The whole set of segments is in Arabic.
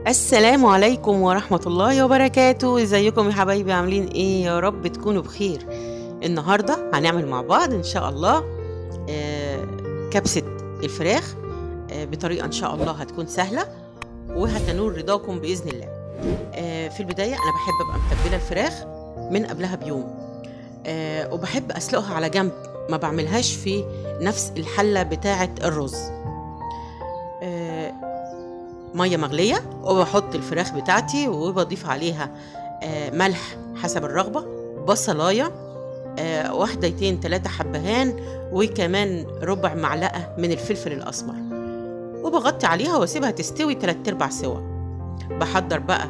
السلام عليكم ورحمة الله وبركاته. ازيكم يا حبايبي؟ عاملين ايه؟ يا رب تكونوا بخير. النهاردة هنعمل مع بعض ان شاء الله كبسة الفراخ بطريقة ان شاء الله هتكون سهلة وهتنول رضاكم بإذن الله. في البداية انا بحب ابقى متبلة الفراخ من قبلها بيوم، وبحب اسلقها على جنب، ما بعملهاش في نفس الحلة بتاعة الرز. ميه مغليه وبحط الفراخ بتاعتي وبضيف عليها ملح حسب الرغبه، بصلايه، واحدتين 3 حبهان، وكمان ربع معلقه من الفلفل الاسمر، وبغطي عليها واسيبها تستوي 3/4 سوا. بحضر بقى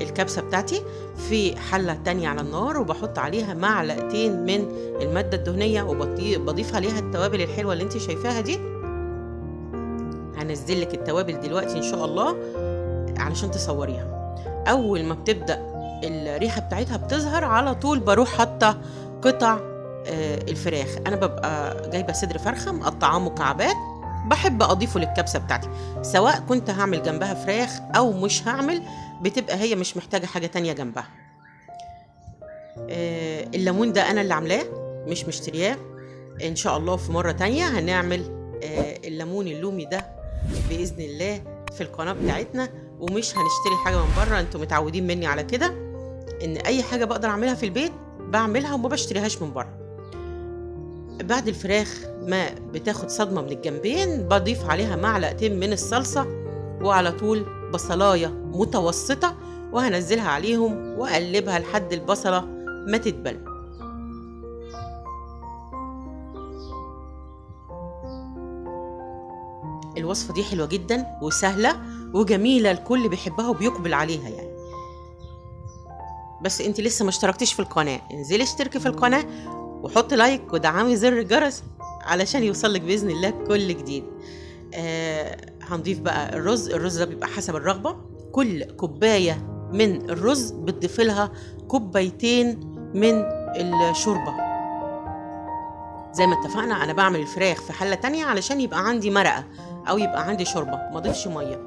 الكبسه بتاعتي في حله تانية على النار، وبحط عليها معلقتين من الماده الدهنيه، وبضيف عليها التوابل الحلوه اللي انت شايفاها دي. هنزل لك التوابل دلوقتي ان شاء الله علشان تصوريها. اول ما بتبدا الريحه بتاعتها بتظهر على طول بروح حاطه قطع الفراخ. انا ببقى جايبه صدر فرخه مقطعاه مكعبات، بحب اضيفه للكبسه بتاعتي، سواء كنت هعمل جنبها فراخ او مش هعمل، بتبقى هي مش محتاجه حاجه تانية جنبها. الليمون ده انا اللي عاملاه مش مشترياه. ان شاء الله في مره تانية هنعمل الليمون اللومي ده بإذن الله في القناة بتاعتنا، ومش هنشتري حاجة من بره. انتوا متعودين مني على كده، ان اي حاجة بقدر اعملها في البيت بعملها وما بشتريهاش من بره. بعد الفراخ ما بتاخد صدمة من الجنبين بضيف عليها معلقتين من الصلصة، وعلى طول بصلاية متوسطة، وهنزلها عليهم واقلبها لحد البصلة ما تتبل. الوصفة دي حلوة جدا وسهلة وجميلة، الكل بيحبها وبيقبل عليها يعني. بس انت لسه ما اشتركتيش في القناة، انزلي اشتركي في القناة وحط لايك ودعمي زر الجرس علشان يوصلك بإذن الله كل جديد. هنضيف بقى الرز ده بيبقى حسب الرغبة. كل كوباية من الرز بتضيف لها كوبايتين من الشوربة. زي ما اتفقنا انا بعمل الفراخ في حلة تانية علشان يبقى عندي مرقة او يبقى عندي شوربة، ما اضيفش مية.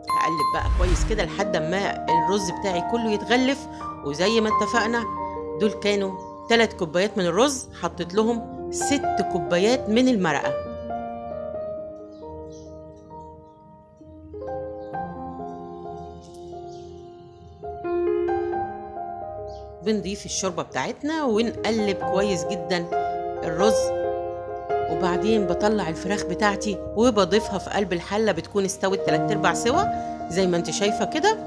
هقلب بقى كويس كده لحد ما الرز بتاعي كله يتغلف. وزي ما اتفقنا دول كانوا 3 كوبايات من الرز، حطيت لهم 6 كوبايات من المرقة. بنضيف الشوربة بتاعتنا ونقلب كويس جدا الرز، وبعدين بطلع الفراخ بتاعتي وبضيفها في قلب الحلة، بتكون استوت 3/4 سوا زي ما انت شايفة كده،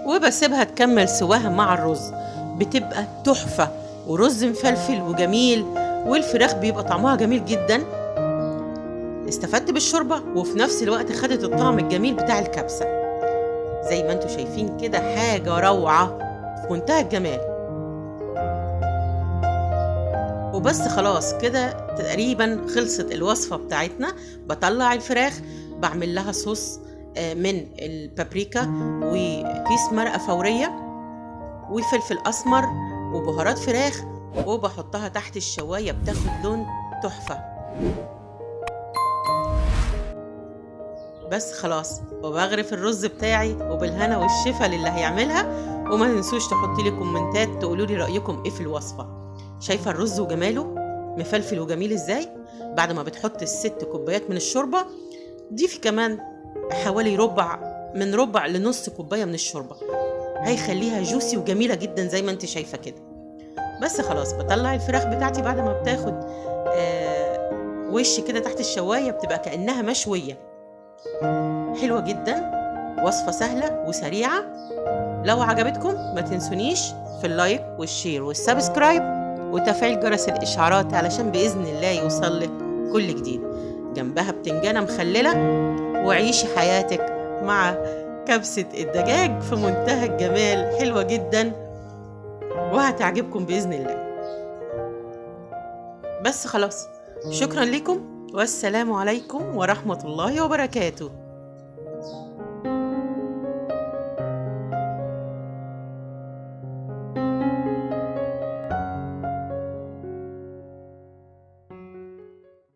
وبسيبها تكمل سواها مع الرز. بتبقى تحفة ورز مفلفل وجميل، والفراخ بيبقى طعمها جميل جدا. استفدت بالشوربة وفي نفس الوقت خدت الطعم الجميل بتاع الكبسة زي ما انتوا شايفين كده، حاجة روعة في منتهى الجمال. وبس خلاص كده تقريبا خلصت الوصفة بتاعتنا. بطلع الفراخ، بعمل لها صوص من البابريكا وكيس مرقة فورية وفلفل أسمر وبهارات فراخ، وبحطها تحت الشواية بتاخد لون تحفة. بس خلاص، وبغرف الرز بتاعي وبالهنا والشفا للي هيعملها. وما تنسوش تحطي لي كومنتات تقولوا لي رأيكم ايه في الوصفة. شايفة الرز وجماله مفلفل وجميل ازاي؟ بعد ما بتحط ال6 كوبايات من الشوربة ضيفي كمان حوالي ربع لنص كوباية من الشوربة، هيخليها جوسي وجميلة جدا زي ما انت شايفة كده. بس خلاص بطلع الفراخ بتاعتي بعد ما بتاخد وش كده تحت الشواية، بتبقى كأنها مشوية. حلوة جدا، وصفة سهلة وسريعة. لو عجبتكم ما تنسونيش في اللايك والشير والسبسكرايب وتفعيل جرس الإشعارات علشان بإذن الله يوصلك كل جديد. جنبها بتنجانة مخللة، وعيشي حياتك مع كبسة الدجاج في منتهى الجمال، حلوة جدا وهتعجبكم بإذن الله. بس خلاص، شكرا لكم والسلام عليكم ورحمة الله وبركاته.